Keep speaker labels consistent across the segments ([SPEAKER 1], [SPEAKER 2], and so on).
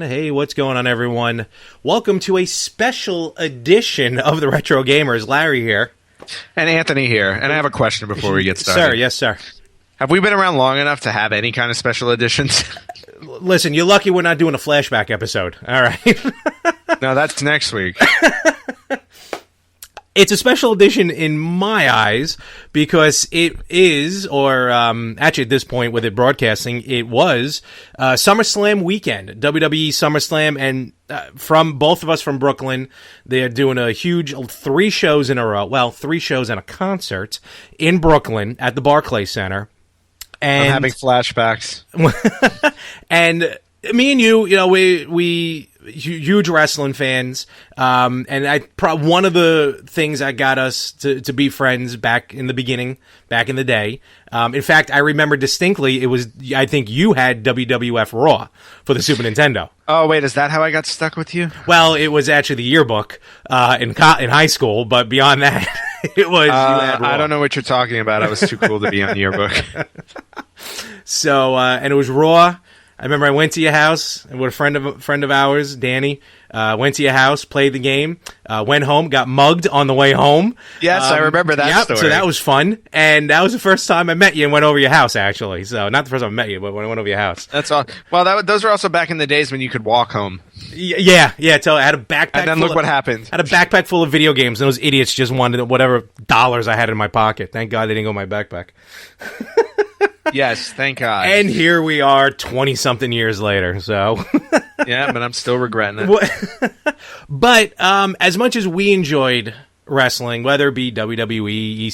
[SPEAKER 1] Hey, what's going on, everyone? Welcome to a special edition of the Retro Gamers. Larry here.
[SPEAKER 2] And Anthony here. And I have a question before we get started.
[SPEAKER 1] Sir, yes, sir.
[SPEAKER 2] Have we been around long enough to have any kind of special editions?
[SPEAKER 1] Listen, you're lucky we're not doing a flashback episode. All right.
[SPEAKER 2] No, that's next week.
[SPEAKER 1] It's a special edition in my eyes because it is, or actually at this point with it broadcasting, it was SummerSlam weekend, WWE SummerSlam, and from both of us from Brooklyn, they're doing a huge 3 shows in a row. Well, 3 shows and a concert in Brooklyn at the Barclays Center. And
[SPEAKER 2] I'm having flashbacks.
[SPEAKER 1] And me and you know, we huge wrestling fans, and one of the things that got us to be friends back in the beginning, back in the day. In fact, I remember distinctly, it was, I think you had Wwf Raw for the Super Nintendo.
[SPEAKER 2] Oh, wait, is that how I got stuck with you?
[SPEAKER 1] Well, it was actually the yearbook in high school, but beyond that, it was you had Raw.
[SPEAKER 2] I don't know what you're talking about. I was too cool to be on the yearbook.
[SPEAKER 1] So, and it was Raw. I remember I went to your house with a friend of ours, Danny. Went to your house, played the game, went home, got mugged on the way home.
[SPEAKER 2] Yes, I remember that story.
[SPEAKER 1] So that was fun, and that was the first time I met you and went over your house, actually. So not the first time I met you, but when I went over your house.
[SPEAKER 2] That's all. Well, those were also back in the days when you could walk home.
[SPEAKER 1] Yeah. So I had a backpack.
[SPEAKER 2] And then look what happened.
[SPEAKER 1] I had a backpack full of video games, and those idiots just wanted whatever dollars I had in my pocket. Thank God they didn't go in my backpack.
[SPEAKER 2] Yes, thank God.
[SPEAKER 1] And here we are 20-something years later, so...
[SPEAKER 2] Yeah, but I'm still regretting it.
[SPEAKER 1] But as much as we enjoyed wrestling, whether it be WWE,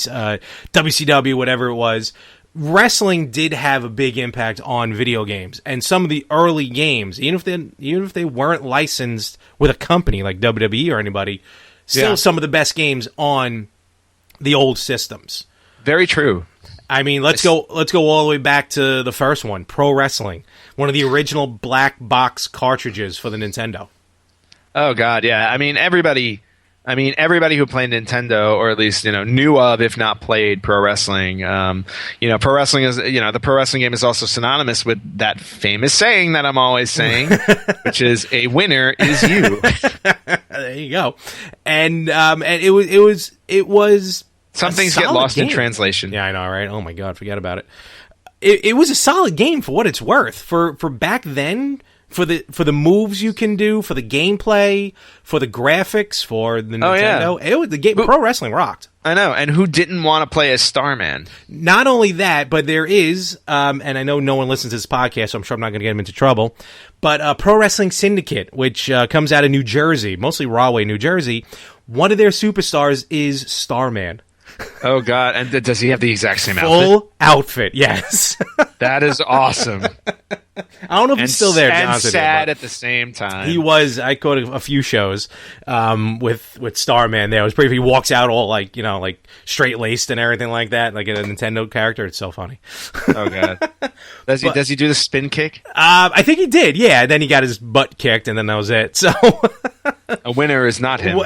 [SPEAKER 1] WCW, whatever it was, wrestling did have a big impact on video games. And some of the early games, even if they weren't licensed with a company like WWE or anybody, still some of the best games on the old systems.
[SPEAKER 2] Very true.
[SPEAKER 1] I mean, let's go all the way back to the first one, Pro Wrestling, one of the original black box cartridges for the Nintendo.
[SPEAKER 2] Oh God, yeah. I mean, everybody who played Nintendo, or at least knew of, if not played, pro wrestling. Pro wrestling is the pro wrestling game is also synonymous with that famous saying that I'm always saying, which is "a winner is you."
[SPEAKER 1] There you go, and it was.
[SPEAKER 2] Some things get lost in translation.
[SPEAKER 1] Yeah, I know, right? Oh my God, forget about it. It was a solid game for what it's worth. For back then, for the moves you can do, for the gameplay, for the graphics, for the Nintendo. Yeah. The game Pro Wrestling rocked.
[SPEAKER 2] I know, and who didn't want to play as Starman?
[SPEAKER 1] Not only that, but there is, and I know no one listens to this podcast, so I'm sure I'm not going to get them into trouble, but Pro Wrestling Syndicate, which comes out of New Jersey, mostly Rahway, New Jersey. One of their superstars is Starman.
[SPEAKER 2] Oh God! And does he have the exact same
[SPEAKER 1] full outfit? Yes.
[SPEAKER 2] That is awesome.
[SPEAKER 1] I don't know if he's still there.
[SPEAKER 2] And sad at the same time.
[SPEAKER 1] He was. I caught a few shows with Starman there. It was pretty. He walks out all like straight laced and everything like that, like a Nintendo character. It's so funny.
[SPEAKER 2] Oh God! Does he do the spin kick?
[SPEAKER 1] I think he did. Yeah. Then he got his butt kicked, and then that was it. So
[SPEAKER 2] a winner is not him.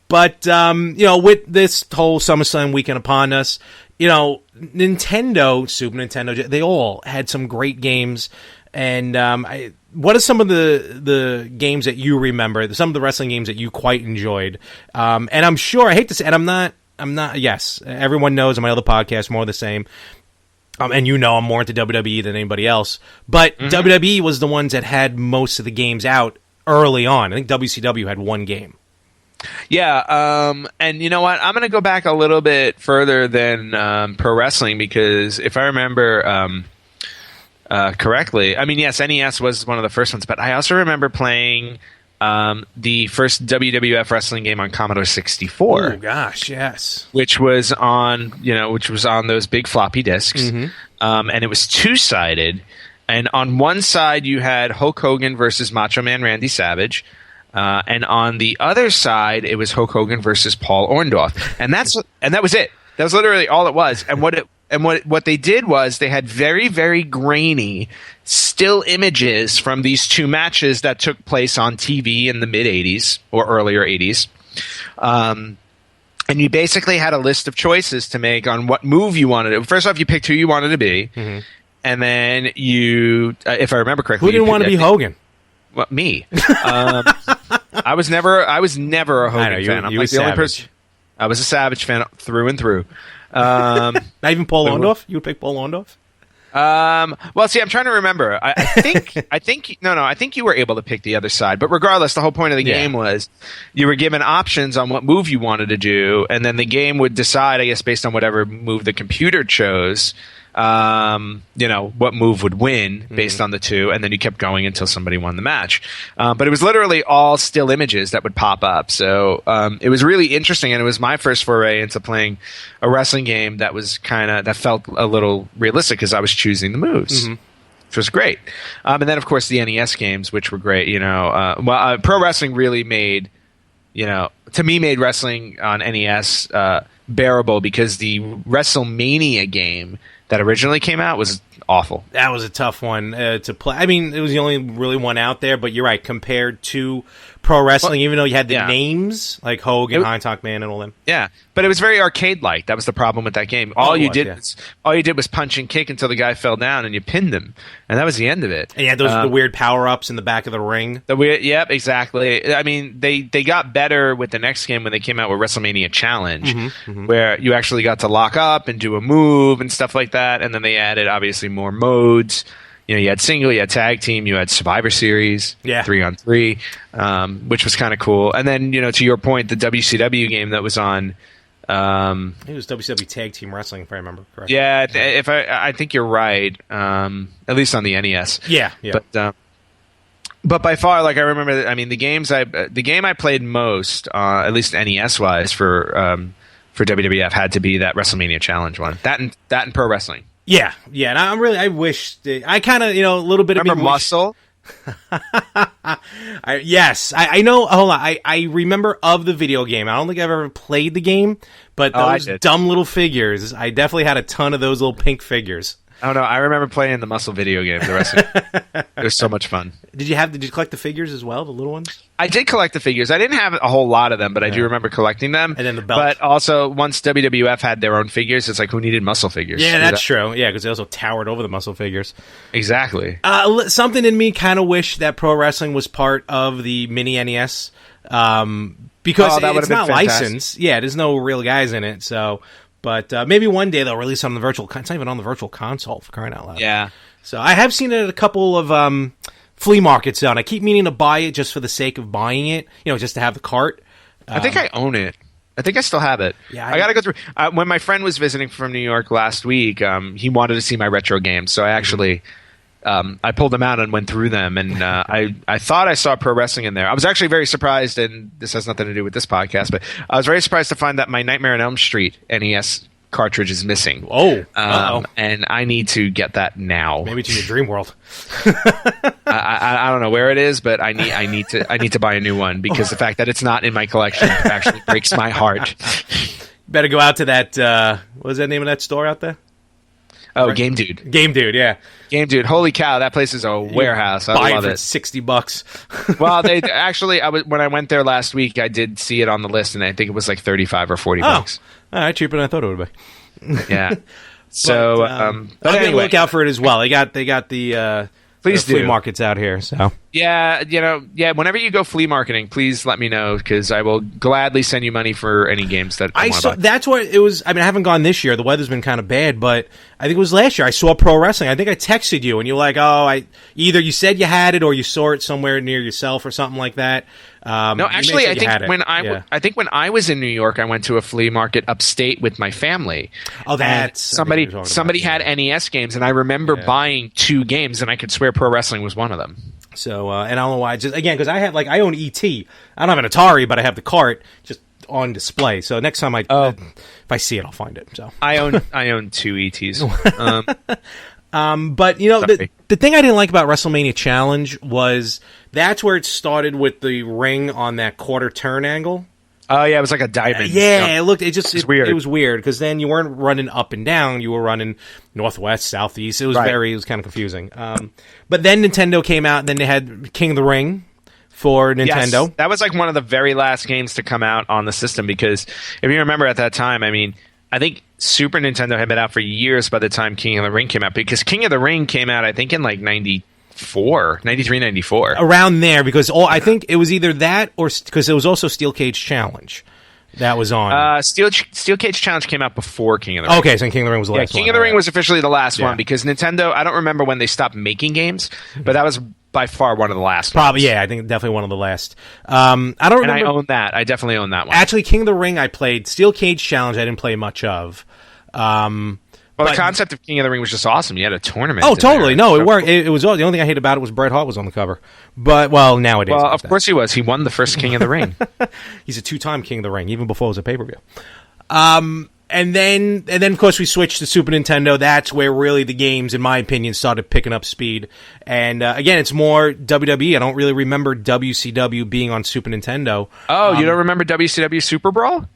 [SPEAKER 1] But, with this whole SummerSlam weekend upon us, Nintendo, Super Nintendo, they all had some great games. And what are some of the games that you remember, some of the wrestling games that you quite enjoyed? And I'm sure, I hate to say it, I'm not, yes, everyone knows on my other podcast, more of the same. And I'm more into WWE than anybody else. But WWE was the ones that had most of the games out early on. I think WCW had one game.
[SPEAKER 2] Yeah, and you know what? I'm going to go back a little bit further than pro wrestling, because if I remember correctly, I mean, yes, NES was one of the first ones, but I also remember playing the first WWF wrestling game on Commodore 64.
[SPEAKER 1] Oh gosh, yes.
[SPEAKER 2] Which was on those big floppy disks, and it was two-sided. And on one side you had Hulk Hogan versus Macho Man Randy Savage. And on the other side, it was Hulk Hogan versus Paul Orndorff, and that was it. That was literally all it was. And what they did was they had very, very grainy still images from these two matches that took place on TV in the mid 80s or earlier 80s. And you basically had a list of choices to make on what move you wanted. First off, you picked who you wanted to be. Mm-hmm. And then you, if I remember correctly,
[SPEAKER 1] who didn't want to be Hogan?
[SPEAKER 2] Well, me. I was never a Hogan fan. I'm like the only person. I was a Savage fan through and through.
[SPEAKER 1] Not even Paul Orndorff? You would pick Paul Orndorff?
[SPEAKER 2] Well, see, I'm trying to remember. I think you were able to pick the other side. But regardless, the whole point of the game was you were given options on what move you wanted to do, and then the game would decide, I guess, based on whatever move the computer chose, what move would win based on the two, and then you kept going until somebody won the match. But it was literally all still images that would pop up. So it was really interesting, and it was my first foray into playing a wrestling game that was that felt a little realistic because I was choosing the moves. Mm-hmm. Which was great. And then, of course, the NES games, which were great. Pro wrestling really made wrestling on NES bearable because the WrestleMania game that originally came out was awful.
[SPEAKER 1] That was a tough one to play. I mean, it was the only really one out there, but you're right. Compared to pro wrestling, even though you had the names like Hogan, Heinz Man, and all them.
[SPEAKER 2] Yeah, but it was very arcade-like. That was the problem with that game. All you did was punch and kick until the guy fell down, and you pinned him, and that was the end of it.
[SPEAKER 1] And you had the weird power-ups in the back of the ring.
[SPEAKER 2] Yep, exactly. I mean, they got better with the next game when they came out with WrestleMania Challenge, where you actually got to lock up and do a move and stuff like that, and then they added, obviously, more modes. You had single, you had tag team, you had Survivor Series, 3-on-3, which was kind of cool. And then, to your point, the WCW game that was on.
[SPEAKER 1] It was WCW Tag Team Wrestling, if I remember correctly.
[SPEAKER 2] Yeah, I think you're right. At least on the NES.
[SPEAKER 1] Yeah.
[SPEAKER 2] But by far, I remember, the game I played most, at least NES wise for WWF, had to be that WrestleMania Challenge one. That and pro wrestling.
[SPEAKER 1] Yeah, and I wish I kind of a little bit
[SPEAKER 2] remember
[SPEAKER 1] of
[SPEAKER 2] Muscle.
[SPEAKER 1] I know. Hold on, I remember of the video game. I don't think I've ever played the game, but those dumb little figures. I definitely had a ton of those little pink figures.
[SPEAKER 2] Oh no, I remember playing the Muscle video game. The wrestling, it was so much fun.
[SPEAKER 1] Did you collect the figures as well, the little ones?
[SPEAKER 2] I did collect the figures. I didn't have a whole lot of them, but I do remember collecting them.
[SPEAKER 1] And then the belt.
[SPEAKER 2] But also, once WWF had their own figures, it's like, who needed Muscle figures?
[SPEAKER 1] Yeah, that's true. Yeah, because they also towered over the Muscle figures.
[SPEAKER 2] Exactly.
[SPEAKER 1] Something in me kind of wish that pro wrestling was part of the mini NES, because it's not licensed. Yeah, there's no real guys in it, so... But maybe one day they'll release it on the virtual... It's not even on the virtual console, for crying out loud.
[SPEAKER 2] Yeah.
[SPEAKER 1] So I have seen it at a couple of flea markets, and I keep meaning to buy it just for the sake of buying it, just to have the cart.
[SPEAKER 2] I think I own it. I think I still have it. Yeah, I got to go through... when my friend was visiting from New York last week, he wanted to see my retro games, so I actually... I pulled them out and went through them, and I thought I saw pro wrestling in there. I was actually very surprised, and this has nothing to do with this podcast, but I was very surprised to find that my Nightmare on Elm Street NES cartridge is missing.
[SPEAKER 1] Oh,
[SPEAKER 2] and I need to get that now.
[SPEAKER 1] Maybe to your dream world.
[SPEAKER 2] I don't know where it is, but I need to buy a new one because the fact that it's not in my collection actually breaks my heart.
[SPEAKER 1] Better go out to that. What was that name of that store out there?
[SPEAKER 2] Oh, right. Game Dude.
[SPEAKER 1] Game Dude, yeah.
[SPEAKER 2] Game Dude. Holy cow, that place is a warehouse. I love it.
[SPEAKER 1] $60.
[SPEAKER 2] Well, they actually, when I went there last week, I did see it on the list, and I think it was like 35 or 40 bucks.
[SPEAKER 1] All right, cheaper than I thought it would be.
[SPEAKER 2] Yeah. So,
[SPEAKER 1] but anyway, look out for it as well. They got the
[SPEAKER 2] Please
[SPEAKER 1] flea markets out here. So
[SPEAKER 2] yeah, whenever you go flea marketing, please let me know because I will gladly send you money for any games that I want to buy.
[SPEAKER 1] That's what it was. I mean, I haven't gone this year. The weather's been kind of bad, but I think it was last year. I saw pro wrestling. I think I texted you, and you're like, "Oh, either you said you had it or you saw it somewhere near yourself or something like that."
[SPEAKER 2] No, actually, I think when I was in New York, I went to a flea market upstate with my family.
[SPEAKER 1] Oh, that's
[SPEAKER 2] somebody had NES games, and I remember buying 2 games, and I could swear pro wrestling was one of them.
[SPEAKER 1] So, and I don't know why. Just again, because I own ET. I don't have an Atari, but I have the cart just on display. So next time if I see it, I'll find it. So
[SPEAKER 2] I own 2 ETs.
[SPEAKER 1] But the thing I didn't like about WrestleMania Challenge was that's where it started with the ring on that quarter turn angle.
[SPEAKER 2] Oh yeah, it was like a diamond.
[SPEAKER 1] Yeah, it looked. It
[SPEAKER 2] weird.
[SPEAKER 1] It was weird because then you weren't running up and down; you were running northwest, southeast. It was It was kind of confusing. But then Nintendo came out, and then they had King of the Ring for Nintendo.
[SPEAKER 2] Yes, that was like one of the very last games to come out on the system because if you remember at that time, I mean, I think Super Nintendo had been out for years by the time King of the Ring came out because King of the Ring came out, I think, in like 93, 94.
[SPEAKER 1] Around there, because I think it was either that or because it was also Steel Cage Challenge that was on.
[SPEAKER 2] Steel Cage Challenge came out before King of the Ring.
[SPEAKER 1] Okay, so King of the Ring was the last one.
[SPEAKER 2] King of the Ring was officially the last one because Nintendo, I don't remember when they stopped making games, but that was by far one of the last
[SPEAKER 1] Probably,
[SPEAKER 2] ones.
[SPEAKER 1] yeah, I think definitely one of the last. I don't remember.
[SPEAKER 2] And I own that. I definitely own that one.
[SPEAKER 1] Actually, King of the Ring I played. Steel Cage Challenge I didn't play much of.
[SPEAKER 2] Well, the concept of King of the Ring was just awesome. You had a tournament.
[SPEAKER 1] Oh, totally. No, it worked. It was the only thing I hated about it was BretArt was on the cover. But nowadays.
[SPEAKER 2] Well, of course he was. He won the first King of the Ring.
[SPEAKER 1] He's a 2-time King of the Ring, even before it was a pay-per-view. And then of course we switched to Super Nintendo. That's where really the games, in my opinion, started picking up speed. And again, it's more WWE. I don't really remember WCW being on Super Nintendo.
[SPEAKER 2] Oh, you don't remember WCW Super Brawl?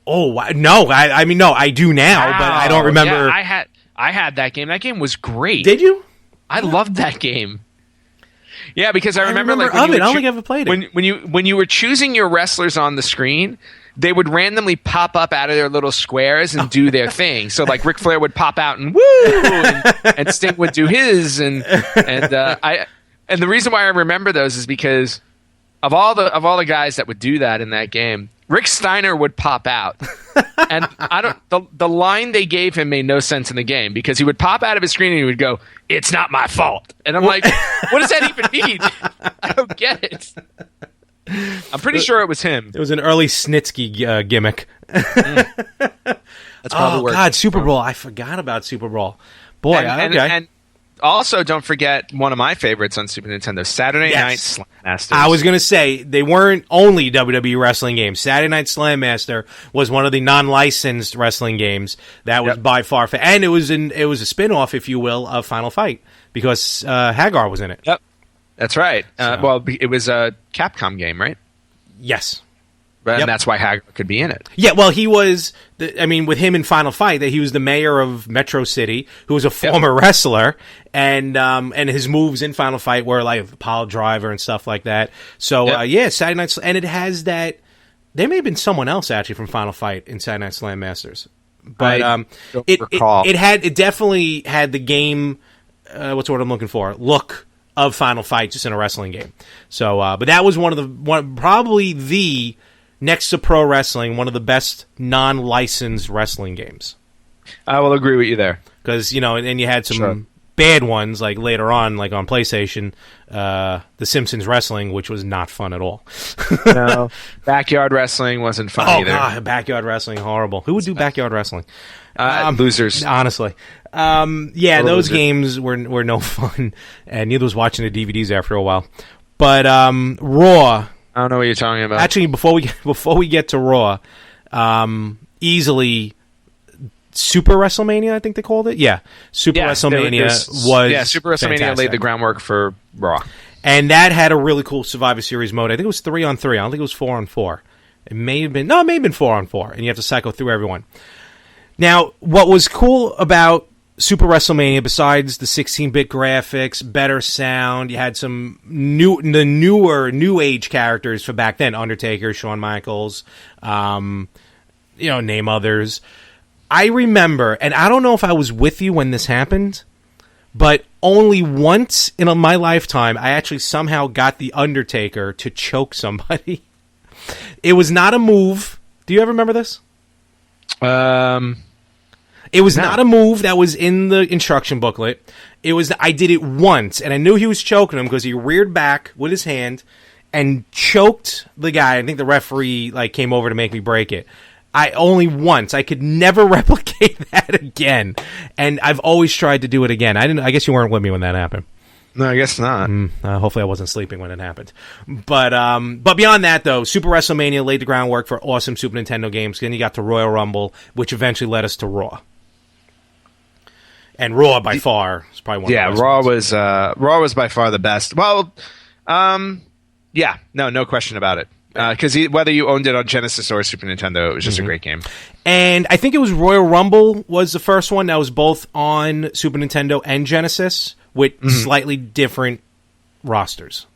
[SPEAKER 1] Oh no! I mean, no, I do now, but I don't remember.
[SPEAKER 2] Yeah, I had that game. That game was great.
[SPEAKER 1] Did you?
[SPEAKER 2] I loved that game. Yeah, because I remember like
[SPEAKER 1] I don't think I ever played it.
[SPEAKER 2] When you were choosing your wrestlers on the screen, they would randomly pop up out of their little squares and do their thing. So like Ric Flair would pop out and woo, and Sting would do his, and the reason why I remember those is because of all the guys that would do that in that game. Rick Steiner would pop out, and the line they gave him made no sense in the game because he would pop out of his screen and he would go, "It's not my fault," and I'm like, "What does that even mean? I don't get it." I'm pretty sure it was him.
[SPEAKER 1] It was an early Snitsky gimmick.
[SPEAKER 2] That's probably where.
[SPEAKER 1] God, Super Bowl! I forgot about Super Bowl. Boy,
[SPEAKER 2] and also, don't forget one of my favorites on Super Nintendo, Saturday Night Slam Masters.
[SPEAKER 1] I was going to say, they weren't only WWE wrestling games. Saturday Night Slam Master was one of the non-licensed wrestling games that was by far... And it was a spin-off, if you will, of Final Fight, because Hagar was in it.
[SPEAKER 2] Yep, that's right. Well, it was a Capcom game, right?
[SPEAKER 1] Yes.
[SPEAKER 2] And that's why Hagar could be in it.
[SPEAKER 1] Yeah, well, he was... with him in Final Fight, that he was the mayor of Metro City, who was a former wrestler, and his moves in Final Fight were like pile driver and stuff like that. So, Saturday Night... And it has that... There may have been someone else, actually, from Final Fight in Saturday Night Slam Masters. But it definitely had the game... what's the word I'm looking for? Look of Final Fight, just in a wrestling game. So, but that was probably the... next to pro wrestling, one of the best non-licensed wrestling games.
[SPEAKER 2] I will agree with you there.
[SPEAKER 1] Because, and you had some bad ones, like later on, like on PlayStation, The Simpsons Wrestling, which was not fun at all.
[SPEAKER 2] No. Backyard Wrestling wasn't fun either. Oh,
[SPEAKER 1] God, Backyard Wrestling, horrible. Who would do Backyard Wrestling?
[SPEAKER 2] Losers.
[SPEAKER 1] Honestly. Those games were no fun, and neither was watching the DVDs after a while. But Raw...
[SPEAKER 2] I don't know what you're talking about.
[SPEAKER 1] Actually, before we get to Raw, easily Super WrestleMania, I think they called it. Yeah, Super WrestleMania was
[SPEAKER 2] Super WrestleMania
[SPEAKER 1] fantastic.
[SPEAKER 2] laid the groundwork for Raw,
[SPEAKER 1] and that had a really cool Survivor Series mode. I think it was 3-on-3. I don't think it was 4-on-4. It may have been 4-on-4, and you have to cycle through everyone. Now, what was cool about Super WrestleMania, besides the 16-bit graphics, better sound, you had some newer new age characters for back then, Undertaker, Shawn Michaels, name others. I remember, and I don't know if I was with you when this happened, but only once in my lifetime, I actually somehow got the Undertaker to choke somebody. It was not a move. Do you ever remember this? It was not a move that was in the instruction booklet. I did it once, and I knew he was choking him because he reared back with his hand and choked the guy. I think the referee came over to make me break it. Only once. I could never replicate that again, and I've always tried to do it again. I guess you weren't with me when that happened.
[SPEAKER 2] No, I guess not.
[SPEAKER 1] Hopefully I wasn't sleeping when it happened. But beyond that, though, Super WrestleMania laid the groundwork for awesome Super Nintendo games. Then you got to Royal Rumble, which eventually led us to Raw. And Raw, by far, is probably one of the best ones.
[SPEAKER 2] Raw was by far the best. Well, no question about it. because whether you owned it on Genesis or Super Nintendo, it was just a great game.
[SPEAKER 1] And I think it was Royal Rumble was the first one that was both on Super Nintendo and Genesis with slightly different rosters.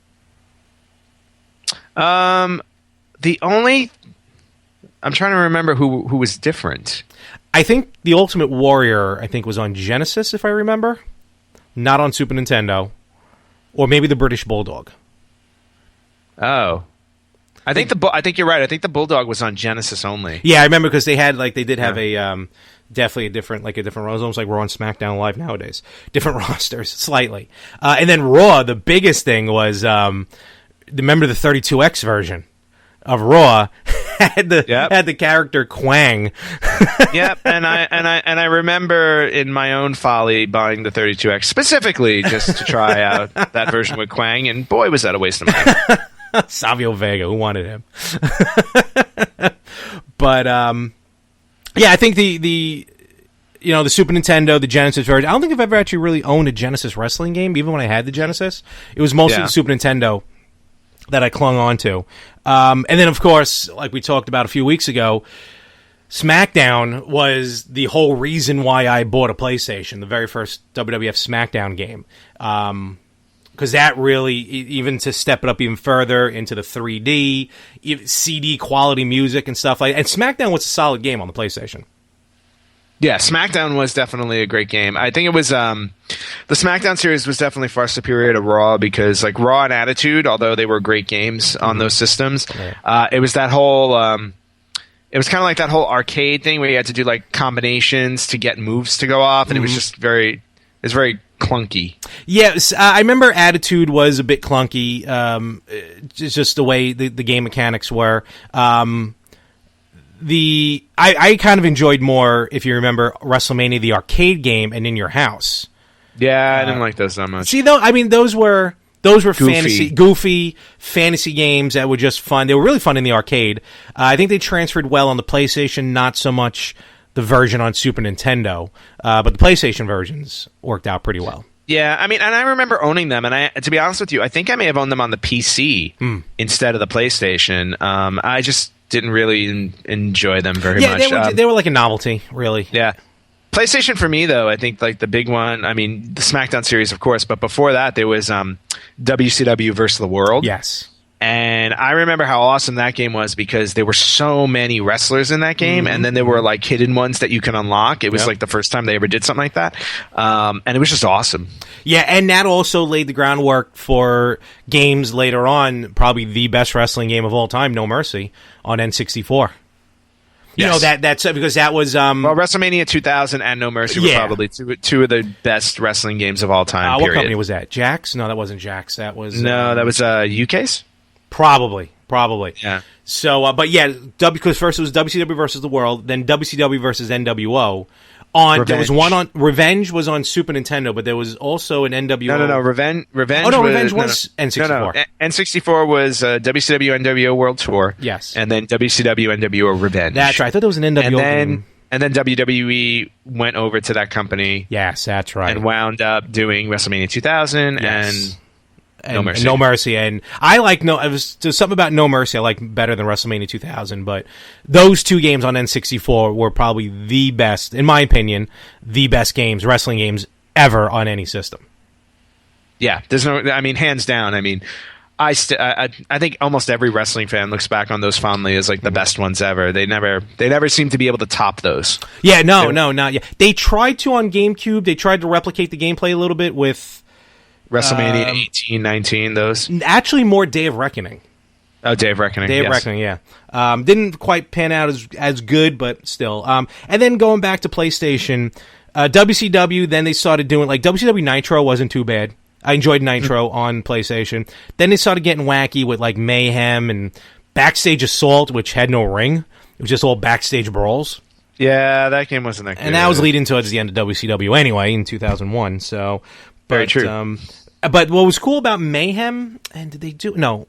[SPEAKER 2] I'm trying to remember who was different.
[SPEAKER 1] I think the Ultimate Warrior, was on Genesis, if I remember. Not on Super Nintendo. Or maybe the British Bulldog.
[SPEAKER 2] Oh. I think you're right. I think the Bulldog was on Genesis only.
[SPEAKER 1] Yeah, I remember because they did have a definitely a different rosters, almost like we're on SmackDown Live nowadays. Different rosters, slightly. And then Raw, the biggest thing was remember the 32X version of Raw had the character Quang.
[SPEAKER 2] Yep, and I remember in my own folly buying the 32X specifically just to try out that version with Quang, and boy was that a waste of money.
[SPEAKER 1] Savio Vega, who wanted him? But I think the Super Nintendo, the Genesis version. I don't think I've ever actually really owned a Genesis wrestling game, even when I had the Genesis. It was mostly the Super Nintendo that I clung on to. And then, of course, like we talked about a few weeks ago, SmackDown was the whole reason why I bought a PlayStation, the very first WWF SmackDown game. Because that really, even to step it up even further into the 3D, CD quality music and stuff like that. And SmackDown was a solid game on the PlayStation.
[SPEAKER 2] Yeah, SmackDown was definitely a great game. I think it was the SmackDown series was definitely far superior to Raw because like Raw and Attitude, although they were great games on those systems, it was that whole it was kind of like that whole arcade thing where you had to do like combinations to get moves to go off, and it was just very clunky.
[SPEAKER 1] Yes, I remember Attitude was a bit clunky. Just the way the game mechanics were. I kind of enjoyed more, if you remember, WrestleMania, the arcade game, and In Your House.
[SPEAKER 2] Yeah, I didn't like those that much.
[SPEAKER 1] See, those were goofy fantasy games that were just fun. They were really fun in the arcade. I think they transferred well on the PlayStation, not so much the version on Super Nintendo, but the PlayStation versions worked out pretty well.
[SPEAKER 2] Yeah, I mean, and I remember owning them, and to be honest with you, I think I may have owned them on the PC instead of the PlayStation. I just didn't really enjoy them very much.
[SPEAKER 1] Yeah, they were like a novelty, really.
[SPEAKER 2] Yeah. PlayStation for me, though, I think like the big one, I mean, the SmackDown series, of course, but before that, there was WCW versus the World.
[SPEAKER 1] Yes.
[SPEAKER 2] And I remember how awesome that game was because there were so many wrestlers in that game, and then there were like hidden ones that you can unlock. It was like the first time they ever did something like that, and it was just awesome. Yeah,
[SPEAKER 1] and that also laid the groundwork for games later on. Probably the best wrestling game of all time, No Mercy, on N64. You know that's because that was
[SPEAKER 2] well, WrestleMania 2000 and No Mercy were probably two of the best wrestling games of all time.
[SPEAKER 1] What company was that? Jax? No, that wasn't Jax. That was
[SPEAKER 2] that was UK's.
[SPEAKER 1] Probably.
[SPEAKER 2] Yeah.
[SPEAKER 1] So, but yeah, because first it was WCW versus the World, then WCW versus NWO. There was one on Revenge was on Super Nintendo, but there was also an NWO.
[SPEAKER 2] No. Revenge.
[SPEAKER 1] Oh no, Revenge was N64.
[SPEAKER 2] No. N64 was WCW NWO World Tour.
[SPEAKER 1] Yes.
[SPEAKER 2] And then WCW NWO Revenge.
[SPEAKER 1] That's right. I thought there was an NWO.
[SPEAKER 2] And then WWE went over to that company.
[SPEAKER 1] Yes, that's right.
[SPEAKER 2] And wound up doing WrestleMania 2000 and No Mercy.
[SPEAKER 1] No Mercy, and I like there's something about No Mercy I like better than WrestleMania 2000, but those two games on N64 were probably the best, in my opinion, the best wrestling games ever on any system.
[SPEAKER 2] Yeah, hands down. I mean, I think almost every wrestling fan looks back on those fondly as like the best ones ever. They never seem to be able to top those.
[SPEAKER 1] Yeah, no, not yet. They tried to on GameCube. They tried to replicate the gameplay a little bit with
[SPEAKER 2] WrestleMania 18, 19, those.
[SPEAKER 1] Actually, more Day of Reckoning.
[SPEAKER 2] Oh, Day of Reckoning.
[SPEAKER 1] Day of Reckoning, yeah. Didn't quite pan out as good, but still. And then going back to PlayStation, WCW, then they started doing, like, WCW Nitro wasn't too bad. I enjoyed Nitro on PlayStation. Then they started getting wacky with, like, Mayhem and Backstage Assault, which had no ring. It was just all backstage brawls.
[SPEAKER 2] Yeah, that game wasn't that good.
[SPEAKER 1] And that was leading towards the end of WCW anyway, in 2001, so...
[SPEAKER 2] Very true.
[SPEAKER 1] But what was cool about Mayhem, and did they do... No,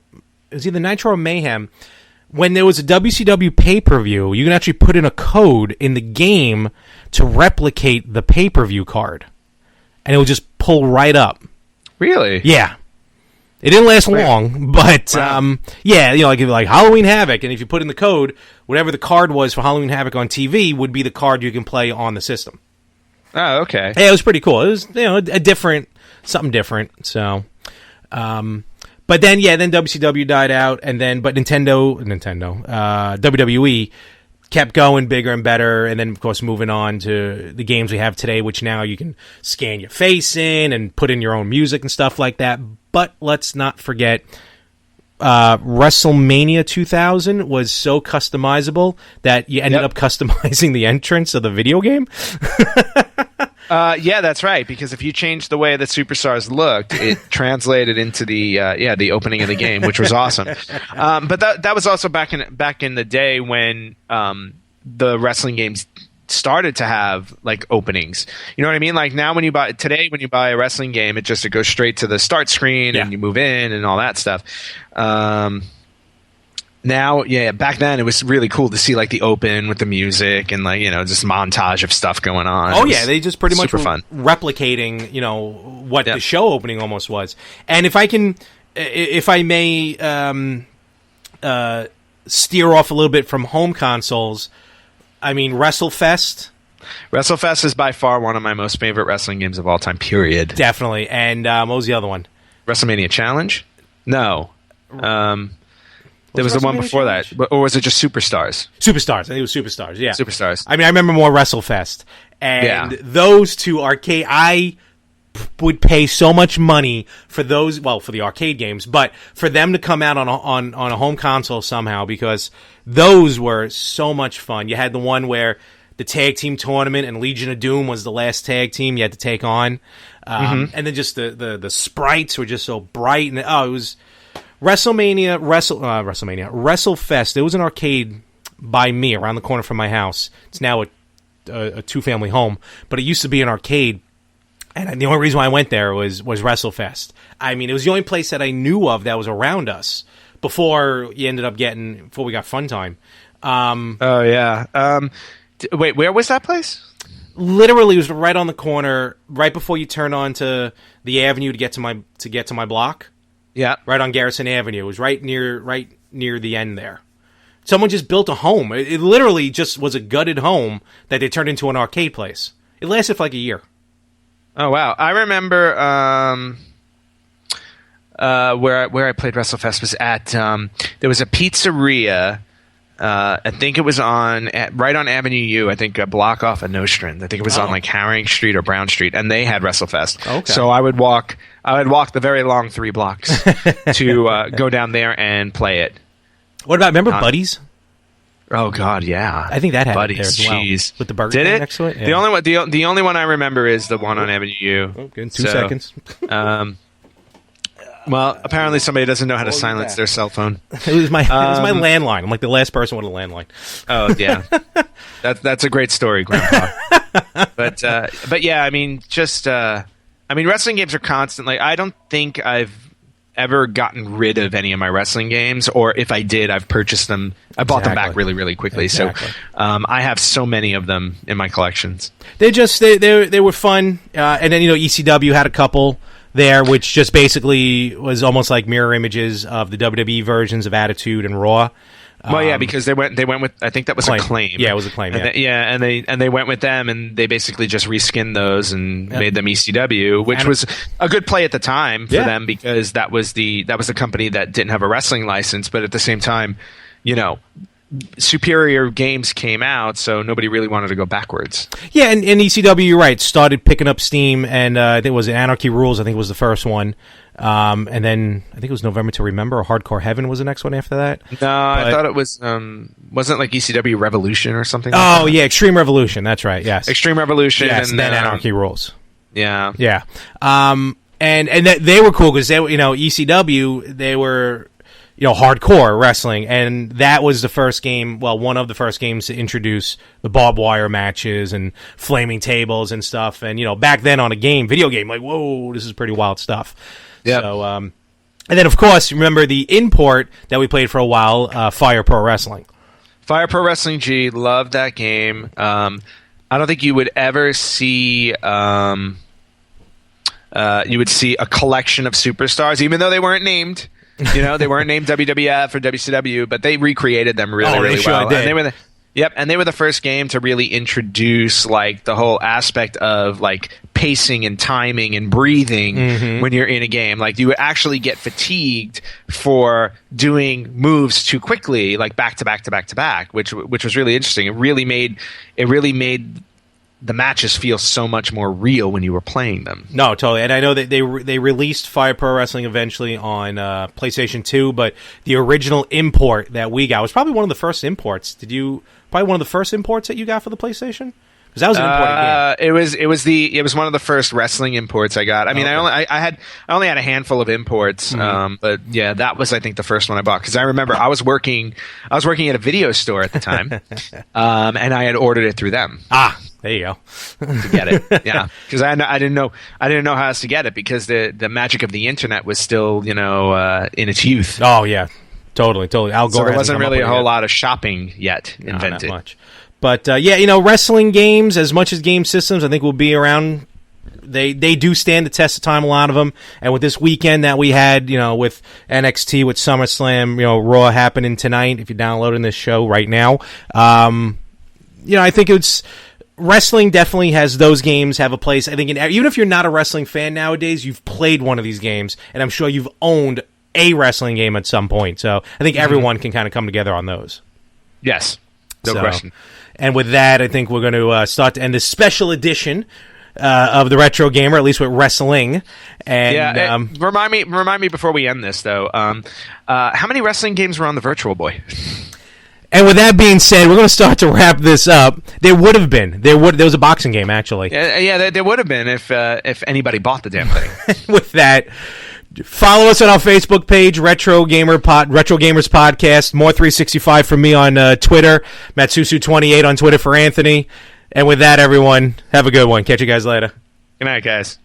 [SPEAKER 1] it was either Nitro or Mayhem. When there was a WCW pay-per-view, you can actually put in a code in the game to replicate the pay-per-view card. And it would just pull right up.
[SPEAKER 2] Really?
[SPEAKER 1] Yeah. It didn't last long, but
[SPEAKER 2] Wow.
[SPEAKER 1] yeah, like Halloween Havoc, and if you put in the code, whatever the card was for Halloween Havoc on TV would be the card you can play on the system.
[SPEAKER 2] Oh, okay.
[SPEAKER 1] Yeah, it was pretty cool. It was something different. So, but then WCW died out, and then Nintendo, WWE kept going bigger and better, and then of course moving on to the games we have today, which now you can scan your face in and put in your own music and stuff like that. But let's not forget, Wrestlemania 2000 was so customizable that you ended up customizing the entrance of the video game.
[SPEAKER 2] Yeah, that's right. Because if you changed the way the superstars looked, it translated into the opening of the game, which was awesome. But that was also back in the day when the wrestling games started to have like openings. You know what I mean? Like now when you buy a wrestling game, it goes straight to the start screen and you move in and all that stuff. Now, back then it was really cool to see like the open with the music and like, just montage of stuff going on.
[SPEAKER 1] Oh yeah, they just pretty much were
[SPEAKER 2] fun.
[SPEAKER 1] replicating, what the show opening almost was. And if I may steer off a little bit from home consoles, I mean Wrestle Fest.
[SPEAKER 2] Wrestle Fest is by far one of my most favorite wrestling games of all time, period.
[SPEAKER 1] Definitely. And what was the other one?
[SPEAKER 2] WrestleMania Challenge? No. There was the one before that, or was it just Superstars?
[SPEAKER 1] Superstars. I think it was Superstars, yeah.
[SPEAKER 2] Superstars.
[SPEAKER 1] I mean, I remember more WrestleFest. And those two arcade, I would pay so much money for those, well, for the arcade games, but for them to come out on a home console somehow, because those were so much fun. You had the one where the tag team tournament and Legion of Doom was the last tag team you had to take on. And then just the sprites were just so bright. And it was... Wrestle Fest. There was an arcade by me around the corner from my house. It's now a two-family home, but it used to be an arcade, and the only reason why I went there was Wrestle Fest. I mean, it was the only place that I knew of that was around us before we got Fun Time.
[SPEAKER 2] Oh yeah. Wait, where was that place?
[SPEAKER 1] Literally, it was right on the corner, right before you turn onto the avenue to get to my block.
[SPEAKER 2] Yeah,
[SPEAKER 1] right on Garrison Avenue. It was right near the end there. Someone just built a home. It literally just was a gutted home that they turned into an arcade place. It lasted for like a year.
[SPEAKER 2] Oh wow! I remember where I played WrestleFest was at there was a pizzeria. I think it was right on Avenue U. I think a block off of Nostrand. I think it was on like Herring Street or Brown Street, and they had WrestleFest.
[SPEAKER 1] Okay.
[SPEAKER 2] So I would walk the very long 3 blocks to go down there and play it.
[SPEAKER 1] What about Buddies?
[SPEAKER 2] Oh God, yeah.
[SPEAKER 1] I think that had
[SPEAKER 2] Buddies,
[SPEAKER 1] it there as well.
[SPEAKER 2] Jeez.
[SPEAKER 1] With the burger
[SPEAKER 2] Did it?
[SPEAKER 1] next to it. Yeah.
[SPEAKER 2] The only one I remember is the one on Avenue U.
[SPEAKER 1] Okay, in 2 seconds.
[SPEAKER 2] Well, apparently somebody doesn't know how to silence their cell phone.
[SPEAKER 1] It was my landline. I'm like the last person with a landline.
[SPEAKER 2] Oh yeah, that's a great story, Grandpa. But yeah, I mean, wrestling games are constant. Like, I don't think I've ever gotten rid of any of my wrestling games, or if I did, I've purchased them. I bought them back really, really quickly. Exactly. So I have so many of them in my collections. They
[SPEAKER 1] were fun, and then ECW had a couple there, which just basically was almost like mirror images of the WWE versions of Attitude and Raw.
[SPEAKER 2] Well, yeah, because they went with, I think that was Acclaim.
[SPEAKER 1] Yeah, it was Acclaim.
[SPEAKER 2] And they went with them, and they basically just reskinned those and made them ECW, which was a good play at the time for them, because that was the company that didn't have a wrestling license, but at the same time, superior games came out, so nobody really wanted to go backwards.
[SPEAKER 1] Yeah, and ECW, you're right, started picking up steam, and I think it was Anarchy Rules, I think was the first one. And then I think it was November to Remember, or Hardcore Heaven was the next one after that.
[SPEAKER 2] No, I thought it was, wasn't it like ECW Revolution or something?
[SPEAKER 1] Oh, yeah, Extreme Revolution, that's right, yes.
[SPEAKER 2] Extreme Revolution.
[SPEAKER 1] Yes, and then Anarchy Rules.
[SPEAKER 2] Yeah.
[SPEAKER 1] Yeah. And they were cool, because they were, ECW, they were... hardcore wrestling, and that was the first game, well, one of the first games to introduce the barbed wire matches and flaming tables and stuff, and, back then on a video game, like, whoa, this is pretty wild stuff.
[SPEAKER 2] Yeah.
[SPEAKER 1] So, and then, of course, remember the import that we played for a while, Fire Pro Wrestling.
[SPEAKER 2] Fire Pro Wrestling G, loved that game. I don't think you would ever see... you would see a collection of superstars, even though they weren't named. They weren't named WWF or WCW, but they recreated them really
[SPEAKER 1] sure
[SPEAKER 2] well.
[SPEAKER 1] Did.
[SPEAKER 2] And they were and they were the first game to really introduce like the whole aspect of like pacing and timing and breathing when you're in a game. Like you would actually get fatigued for doing moves too quickly, like back to back to back to back, which was really interesting. It really made the matches feel so much more real when you were playing them.
[SPEAKER 1] No, totally. And I know that they released Fire Pro Wrestling eventually on PlayStation 2, but the original import that we got was probably one of the first imports. Probably one of the first imports that you got for the PlayStation? Because that was an imported game.
[SPEAKER 2] It was one of the first wrestling imports I got. I mean, okay. I only had a handful of imports, but yeah, that was I think the first one I bought because I remember I was working at a video store at the time, and I had ordered it through them.
[SPEAKER 1] There you go.
[SPEAKER 2] To get it, yeah, because I didn't know how else to get it because the magic of the internet was still in its youth.
[SPEAKER 1] Oh yeah, totally. Al Gore
[SPEAKER 2] so there wasn't really a whole lot of shopping yet invented.
[SPEAKER 1] Not much. But wrestling games, as much as game systems, I think will be around. They do stand the test of time, a lot of them. And with this weekend that we had, with NXT, with SummerSlam, Raw happening tonight. If you're downloading this show right now, I think it's. Wrestling definitely has those games have a place. I think even if you're not a wrestling fan nowadays, you've played one of these games, and I'm sure you've owned a wrestling game at some point. So I think everyone can kind of come together on those.
[SPEAKER 2] Yes, no question.
[SPEAKER 1] And with that, I think we're going to start to end this special edition of the Retro Gamer, at least with wrestling. And
[SPEAKER 2] remind me before we end this though. How many wrestling games were on the Virtual Boy?
[SPEAKER 1] And with that being said, we're going to start to wrap this up. There would have been. There was a boxing game, actually.
[SPEAKER 2] Yeah, there would have been if anybody bought the damn thing.
[SPEAKER 1] With that, follow us on our Facebook page, Retro Gamers Podcast. More 365 from me on Twitter. Matsusu28 on Twitter for Anthony. And with that, everyone, have a good one. Catch you guys later.
[SPEAKER 2] Good night, guys.